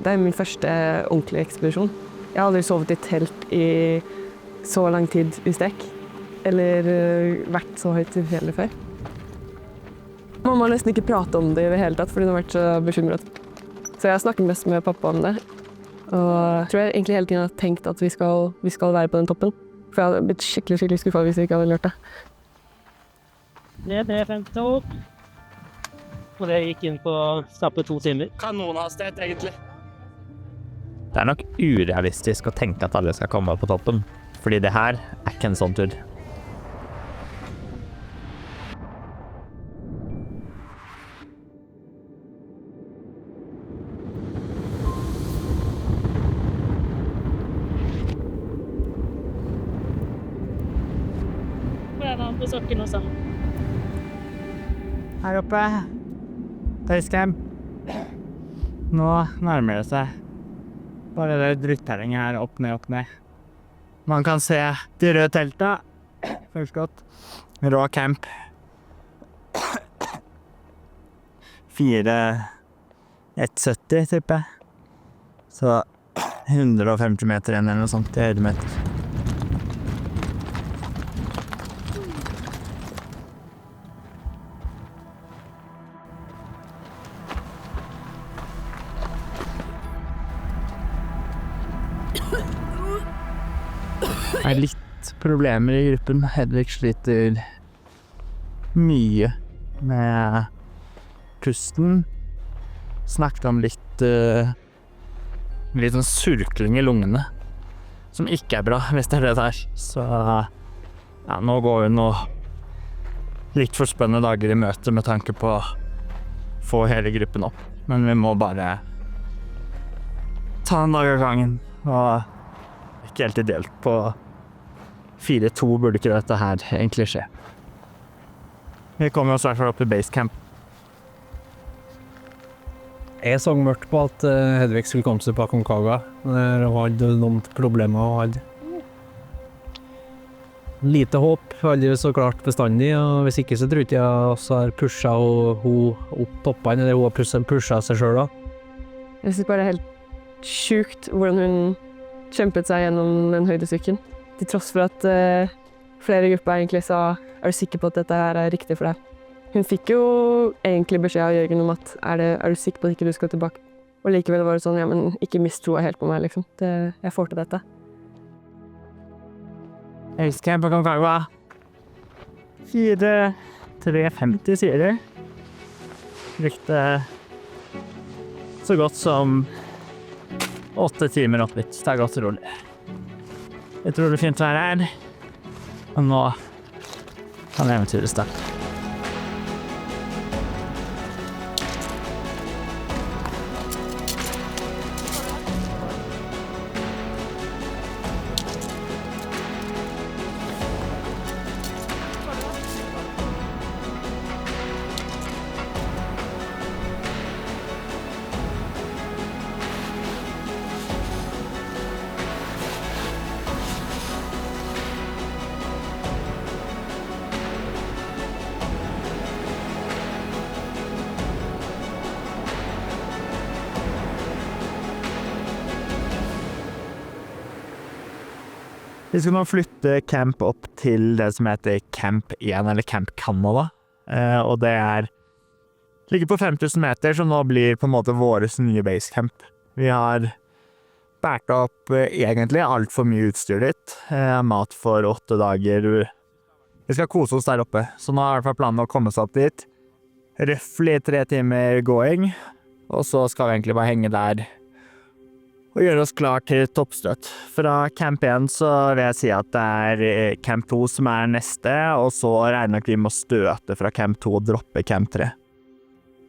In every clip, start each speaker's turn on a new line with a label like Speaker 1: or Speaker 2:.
Speaker 1: Dette er min første ordentlige ekspedisjon. Jeg har aldri sovet i telt i så lang tid i strekk, eller vært så høyt i fjellet før. Mamma har nesten ikke pratet om det i det hele tatt, fordi hun har vært så bekymret. Så jeg har snakket mest med pappa om det. Og jeg tror jeg egentlig hele tiden har tenkt at vi skal være på den toppen. For jeg hadde blitt skikkelig skuffet hvis vi ikke hadde gjort det.
Speaker 2: Det er 50 år. Og det gikk inn på snappe 2 timer.
Speaker 3: Kanonhastighet, egentlig. Det er nok urealistisk å tenke at alle skal komme på toppen, fordi det her er ikke en sånn tur.
Speaker 2: Hvor er han på sokken og sammen?
Speaker 3: Her oppe. Basecamp. Nå nærmer det seg. Bare det drytterrenget her, opp ned. Man kan se de røde telta. Føles godt. Rå camp. 170, tipper jeg. Så 150 meter igjen eller noe sånt i høydemeter. Det er litt problemer i gruppen. Hedvig sliter mye med pusten. Snakket om litt sånn surkling i lungene, som ikke er bra hvis det er det der. Så ja, nå går hun og litt for spennende dager i møte med tanke på å få hele gruppen opp. Men vi må bare ta en dag av gangen, og ikke helt ideelt på 4-2 burde ikke dette her egentlig skje. Vi kommer oss i hvert fall opp i basecamp.
Speaker 4: Jeg så mørkt på at Hedvig skulle komme seg på Aconcagua. Hun hadde noen problemer og hadde lite håp, aldri så klart bestandig, og hvis ikke så tror jeg også har pushet hun opp toppen, eller hun har pushet seg selv da.
Speaker 1: Jeg synes bare det er helt sjukt hvordan hun kjempet seg gjennom den høydesykken. Til tross for at flere grupper egentlig sa, er du sikker på at dette her er riktig for deg? Hun fikk jo egentlig beskjed av Jørgen om at er du sikker på at ikke du skal tilbake? Og likevel var det sånn, ja, men ikke mistro helt på meg, liksom. Jeg får til dette.
Speaker 3: Basecamp på Aconcagua. 4-3-50 sier de. Brukte så godt som 8 timer opp litt. Det er godt rolig. Utrolig fint vær her. Og nå kan eventyret starte. Vi skal nå flytte camp opp til det som heter Camp 1, eller Camp Canada. Og det ligger på 5000 meter, som nå blir på en måte våres nye basecamp. Vi har bært opp egentlig alt for mye utstyr ditt. Mat for 8 dager. Vi skal kose oss der oppe, så nå er i hvert fall planen å komme seg opp dit. Røffelig 3 timer gåing, og så skal vi egentlig bare henge der og gjøre oss klar til toppstøt. Fra Camp 1 så vil jeg si at det er Camp 2 som er neste, og så regner vi med å støte fra Camp 2 og droppe Camp 3.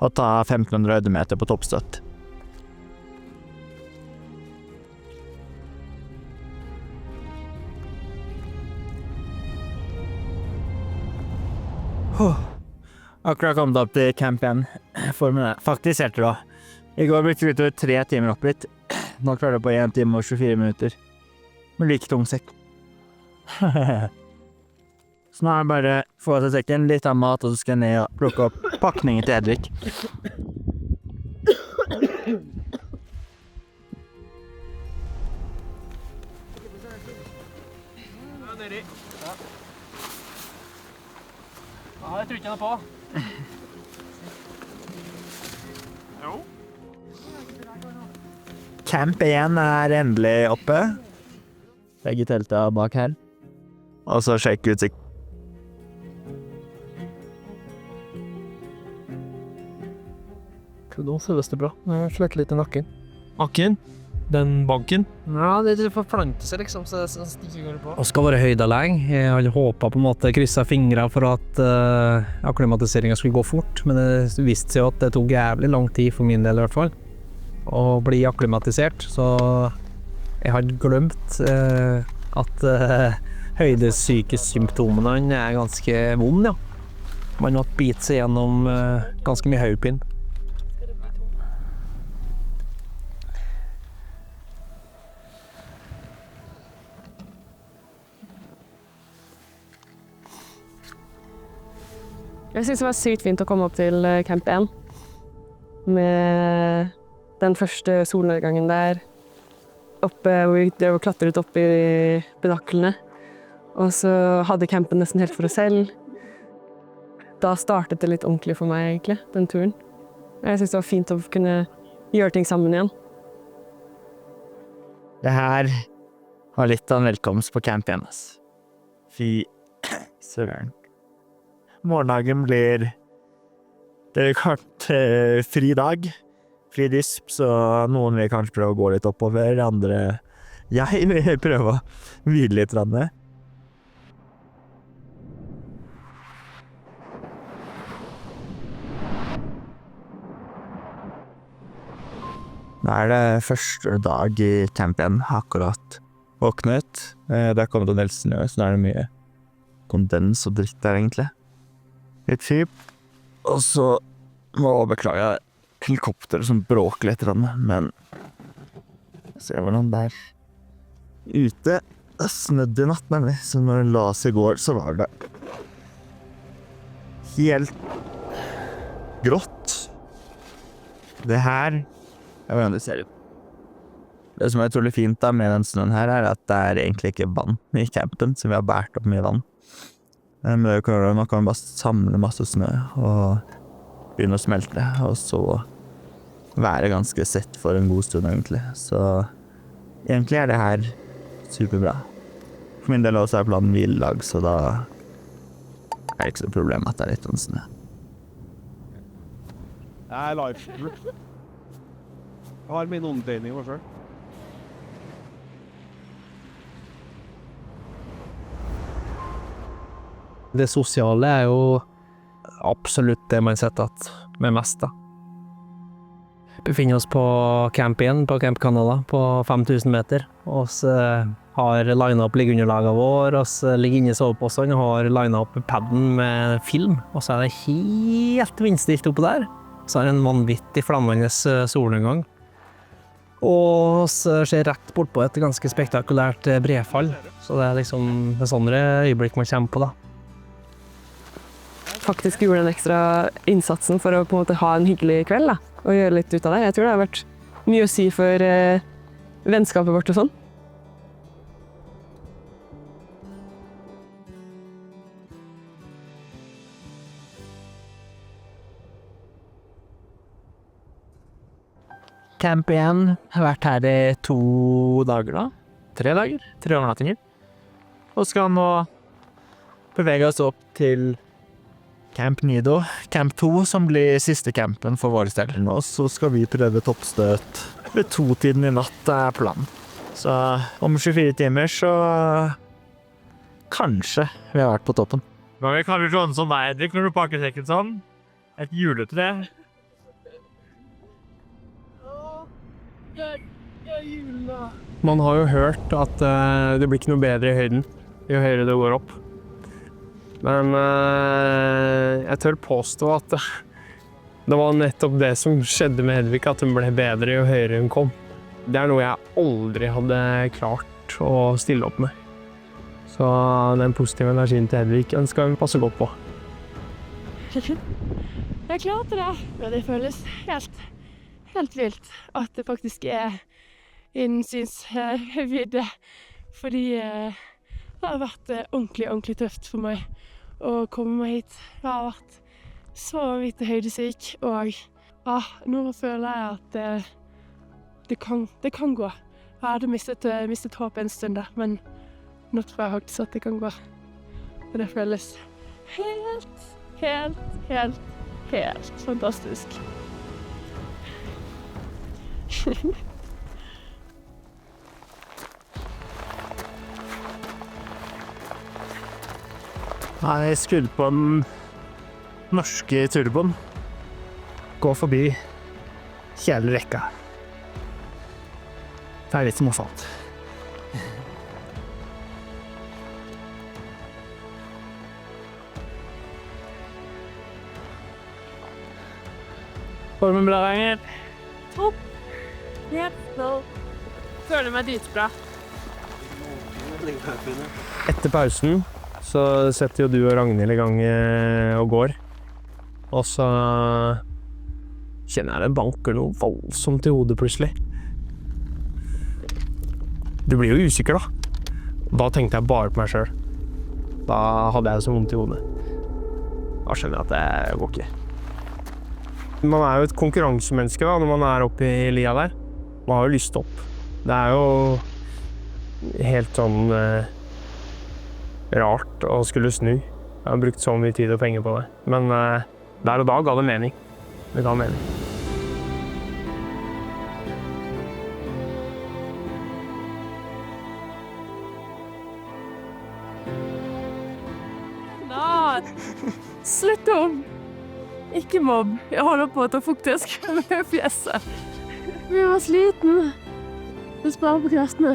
Speaker 3: Og ta 1500 høydemeter på toppstøt. Akkurat kommet opp til Camp 1. Faktisk helt rå. I går brukte vi utover 3 timer opp litt. Nå klarer jeg på 1 time og 24 minutter. Med like tung sekk. Så nå er det bare få seg sekken, litt av mat, og så skal jeg ned og plukke opp pakningen til Hedvig.
Speaker 2: Ja, jeg tror ikke den er på.
Speaker 3: Camp 1 er endelig oppe. Begge telta bak her. Og så sjekk utsikt.
Speaker 4: Nå føles det bra. Jeg sletter litt i nakken.
Speaker 2: Nakken? Den banken?
Speaker 4: Ja, det forplanter seg liksom, så det stikker går på. Og skal være høyda lenge. Jeg hadde håpet på en måte, krysset fingre for at akklimatiseringen skulle gå fort, men det viste seg at det tok jævlig lang tid for min del i hvert fall, å bli akklimatisert, så jeg hadde glemt at høydesykesymptomene er ganske vond, ja. Man måtte bite seg gjennom ganske mye hodepine.
Speaker 1: Jeg synes det var sykt fint å komme opp til Camp 1 med den første solnedgangen der oppe, hvor vi drev og klatret opp i bedaklene. Og så hadde campen nesten helt for oss selv. Da startet det litt ordentlig for meg egentlig, den turen. Jeg synes det var fint å kunne gjøre ting sammen igjen.
Speaker 3: Det her var litt av en velkomst på Camp 1. Fy søren. Morgendagen blir kort fri dag, fri disp, så noen vil kanskje prøve å gå litt oppover, andre jeg vil prøve å hvile litt. Nå er det første dag i Camp 1, akkurat våknet. Det har kommet en del snø, så nå er det mye kondens og dritt der egentlig. Litt kjip, og så må jeg beklage helikopteret som bråker litt, men se hvordan det er ute. Det snødde i natt, nemlig, så når det la seg i går, så var det helt grått. Det her, jeg vet ikke om det ser ut. Det som er utrolig fint da med den snøen her, er at det er egentlig ikke vann i campen, så vi har bært opp mye vann. Men nå kan man bare samle masse snø og begynne å smelte, og så være ganske sett for en god stund egentlig. Så egentlig er det her superbra. For min del også er planen hviledag, så da er det ikke så problem at det er litt sånn snø.
Speaker 5: Jeg er live. Jeg har min omdreining i hvert fall.
Speaker 4: Det sosiale er jo absolutt det man setter at med mest da. Vi befinner oss på Camp 1 på Camp Canada på 5000 meter. Og så har linet opp liggeunderlaget vår, og så ligger inne i sovepostene og har linet opp padden med film. Og så er det helt vindstilt oppe der. Så er det en vanvittig flammende solnedgang. Og så ser rett bort på et ganske spektakulært brefall. Så det er liksom en sånn øyeblikk man kommer på da.
Speaker 1: Faktisk gjorde den ekstra innsatsen for å på en måte ha en hyggelig kveld da, og gjøre litt ut av det. Jeg tror det har vært mye å si for vennskapet vårt og sånn.
Speaker 3: Camp 1 har vært her i 2 dager da. 3 dager, 3 overnattinger. Og skal nå bevege oss opp til Camp Nido, Camp 2, som blir siste campen for våre del. Og så skal vi prøve toppstøt ved 2-tiden i natt er planen. Så om 24 timer så kanskje vi har vært på toppen.
Speaker 6: Mange kan jo sånn som deg, Henrik, når du pakker sekken sånn. Et juletre.
Speaker 2: Man har jo hørt at det blir ikke noe bedre i høyden jo høyere det går opp. Men jeg tør påstå at det var nettopp det som skjedde med Hedvig, at hun ble bedre jo høyere hun kom. Det er noe jeg aldri hadde klart å stille opp med. Så den positive energien til Hedvig, den skal vi passe godt på.
Speaker 7: Jeg klarte det, og det føles helt vilt at det faktisk er innen synshøyde, fordi det har vært ordentlig tøft for meg å komme meg hit. Jeg har vært så vidt høydesyk, og nå føler jeg at det kan gå. Jeg hadde mistet håp en stund der, men nå tror jeg faktisk at det kan gå. Og det føles helt fantastisk.
Speaker 3: Jeg skrudd på den norske turboen. Gå forbi hele rekka. Det er litt som å falt.
Speaker 2: Formen bra, Ranger.
Speaker 7: Topp! Føler meg dritbra.
Speaker 2: Etter pausen så setter jo du og Ragnhild i gang og går. Og så kjenner jeg det banker noe voldsomt i hodet plutselig. Du blir jo usikker da. Da tenkte jeg bare på meg selv. Da hadde jeg så vondt i hodet. Da skjønner jeg at det går ikke. Man er jo et konkurransemenneske da, når man er oppe i lia der. Man har jo lyst opp. Det er jo helt sånn rart å skulle snu. Jeg har brukt så mye tid og penger på det. Men der og da ga det mening. Det ga mening.
Speaker 7: Slutt om! Ikke mobb. Jeg holder på å ta fuktighet i fjeset. Vi var sliten. Vi sparer på kreftene.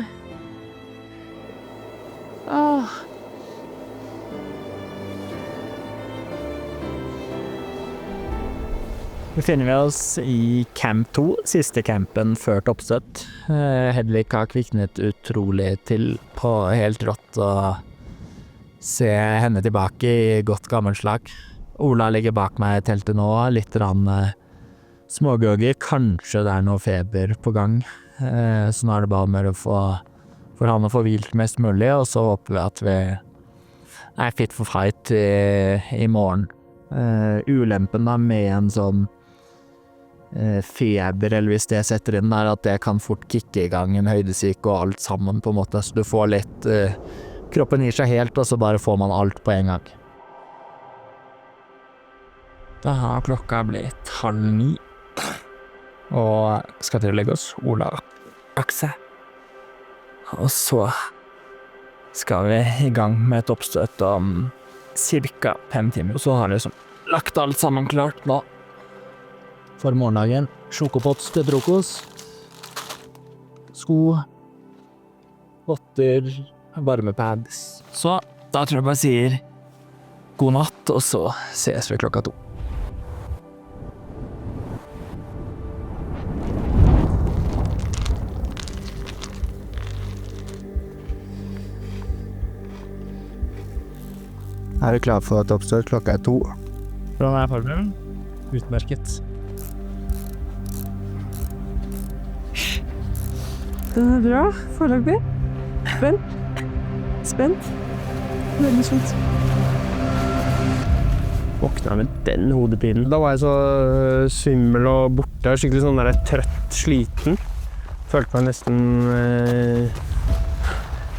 Speaker 3: Befinner vi oss i camp 2, siste campen før toppstøtt. Hedvig har kviknet utrolig til på helt rått å se henne tilbake i godt gammelslag. Ola ligger bak meg i teltet nå, litt smågroggy. Kanskje det er noe feber på gang. Så nå er det bare med for han å få hvilt mest mulig, og så håper vi at vi er fit for fight i morgen. Ulempen da med en sånn feber, eller hvis det setter inn der, at det kan fort kicke i gang en høydesyke og alt sammen på en måte, så du får litt kroppen gir seg helt, og så bare får man alt på en gang. Da har klokka blitt 8:30, og skal til å legge oss. Ola Akse. Og så skal vi i gang med et oppstøt om cirka 5 timer. Og så har jeg lagt alt sammen klart nå. For morgendagen, sjokopots til frokost, sko, votter, varmepads. Så da tror jeg bare sier god natt, og så ses vi klokka 2. Er du klar for et oppstøt? Klokka 2.
Speaker 2: Hvordan er formen? Utmerket.
Speaker 1: Den er bra, foreløpig. Spent. Veldig spent.
Speaker 2: Våkna med den hodepinen. Da var jeg så svimmel og borte, skikkelig sånn der trøtt, sliten. Følte meg nesten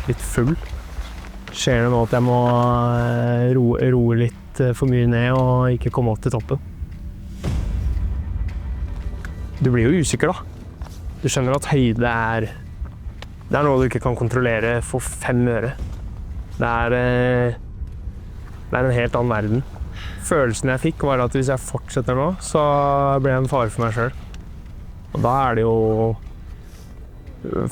Speaker 2: litt full. Skjer det nå at jeg må roe litt for mye ned og ikke komme opp til toppen. Du blir jo usikker da. Du skjønner at høyde er noe du ikke kan kontrollere for 5 øre. Det er en helt annen verden. Følelsen jeg fikk var at hvis jeg fortsetter nå, så blir jeg en fare for meg selv. Og da er det jo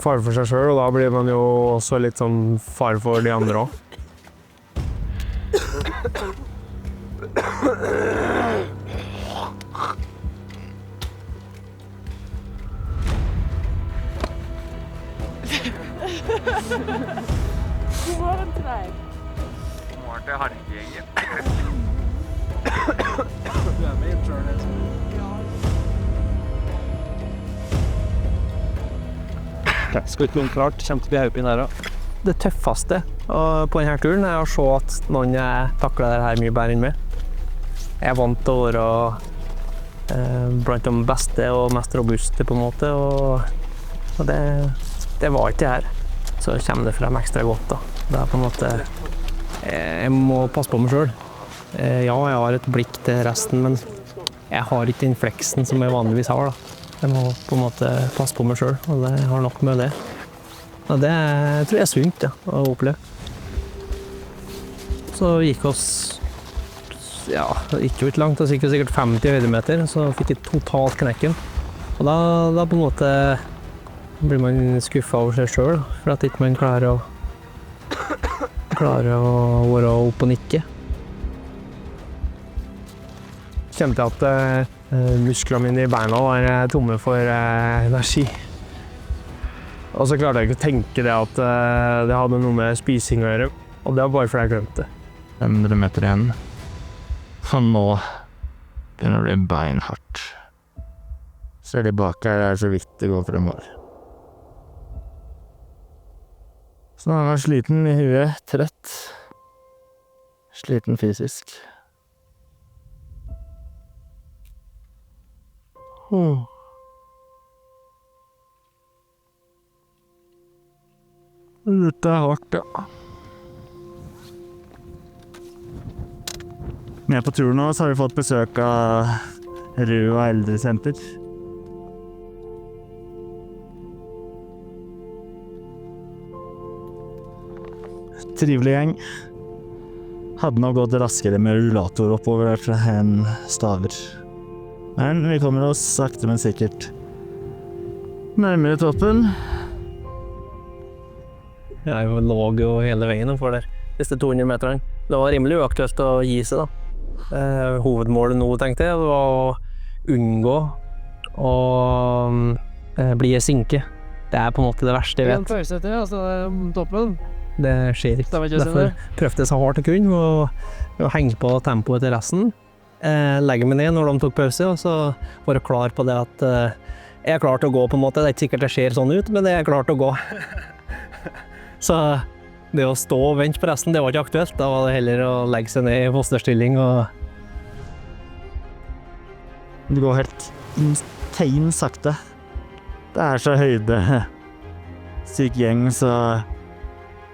Speaker 2: fare for seg selv, og da blir man jo også litt sånn fare for de andre også.
Speaker 7: God morgen til deg.
Speaker 6: God morgen til Harkegjengen.
Speaker 5: Du er med i Journey. Skal ikke noe klart, kommer til å bli høyt inn her da.
Speaker 4: det tøffeste på denne turen er å se at noen takler det her mye bedre enn meg. Jeg er vant til å være blant de beste og mest robuste på en måte, og det var ikke det her. Så kommer det frem ekstra godt da. Det er på en måte, jeg må passe på meg selv. Ja, jeg har et blikk til resten, men jeg har ikke den fleksen som jeg vanligvis har da. Jeg må på en måte passe på meg selv, og det har nok med det. Og det tror jeg er sunt ja, å oppleve. Så gikk oss, ja, ikke ut langt, det gikk sikkert 50 høydemeter, så fikk jeg totalt knekken. Og da på en måte blir man skuffet over seg selv, for at ikke man klarer å være opp og nikke.
Speaker 2: Kjente at musklene mine i beina var tomme for energi. Og så klarte jeg ikke å tenke det at det hadde noe med spising å gjøre. Og det var bare fordi jeg glemte det.
Speaker 3: 500 meter igjen. Og nå begynner det å bli beinhardt. Ser de bak her, det så vidt det går fremover. Så nå er jeg sliten i huet, trett. Sliten fysisk. Dette er hardt, ja. Med på turen nå så har vi fått besøk av Røa eldresenter. Trivelig gjeng. Hadde nok gått raskere med rullator oppover der enn staver. Men vi kommer oss sakte, men sikkert nærmere toppen.
Speaker 4: Jeg lå jo hele veien for de siste 200 meterne. Det var rimelig uaktuelt å gi seg da. Hovedmålet nå, tenkte jeg, var å unngå å bli sinke. Det er på en måte det verste jeg vet.
Speaker 1: En pause til, altså toppen.
Speaker 4: Det skjer ikke. Derfor prøvde jeg så hardt jeg kunne å henge på tempoet til resten. Legge meg ned når de tok pause, og så være klar på det at jeg er klar til å gå på en måte. Det er ikke sikkert det ser sånn ut, men jeg er klar til å gå. Så det å stå og vente på resten, det var ikke aktuelt. Da var det heller å legge seg ned i fosterstilling og...
Speaker 3: Det går helt tegn sakte. Det er så høyde syk gjeng, så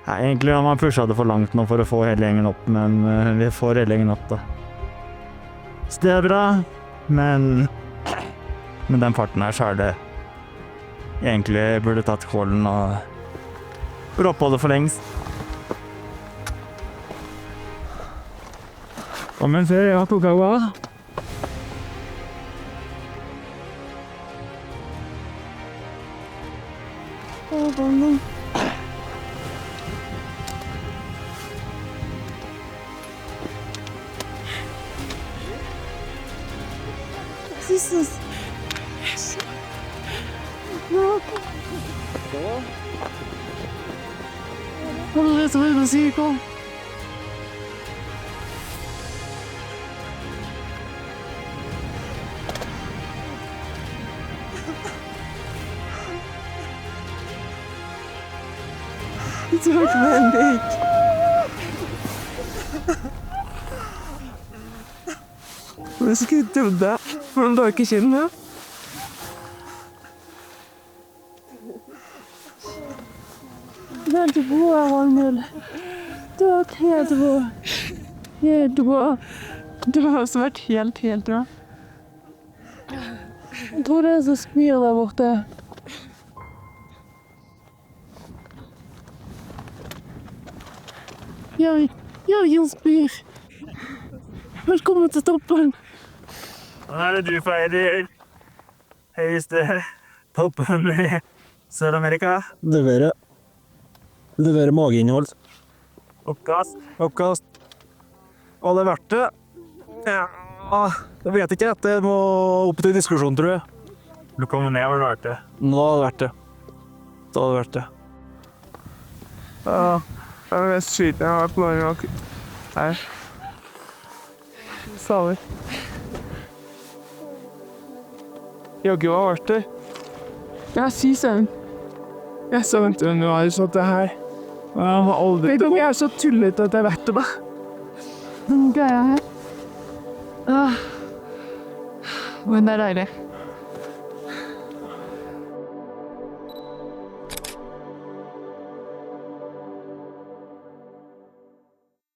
Speaker 3: ja, egentlig har man pushet det for langt nå for å få hele gjengen opp, men vi får hele gjengen opp da. Så det er bra, men med den farten her så er det egentlig burde tatt kålen og droppet det for lengst. Kom en ser, jeg tok av hva?
Speaker 1: Takk, Bendik. Jeg skulle trodd det, men du har ikke kjent meg. Jättebra, Ragnhild. Takk, jättebra. Jättebra. Du har også vært helt bra. Jeg tror det er så spyr der borte. Jeg spyr. Velkommen til toppen.
Speaker 3: Her er du feirer høyeste toppen i Sør-Amerika.
Speaker 4: Levere mageinnhold.
Speaker 3: Oppkast.
Speaker 2: Og det er verdt det. Ja, jeg vet ikke, det må opp til diskusjon, tror jeg.
Speaker 3: Du kommer ned og rart det.
Speaker 2: Nå har det vært det. Da har det vært det. Ja, jeg er mest sliten. Jeg har vært på mange her. Saver. Jogge har vært det.
Speaker 1: Ja, si sånn.
Speaker 2: Jeg så venter nå har jeg satt det her.
Speaker 1: Jeg må aldri... Vet du om jeg er så tullete at jeg vet det, Den greia her. Men det er deilig.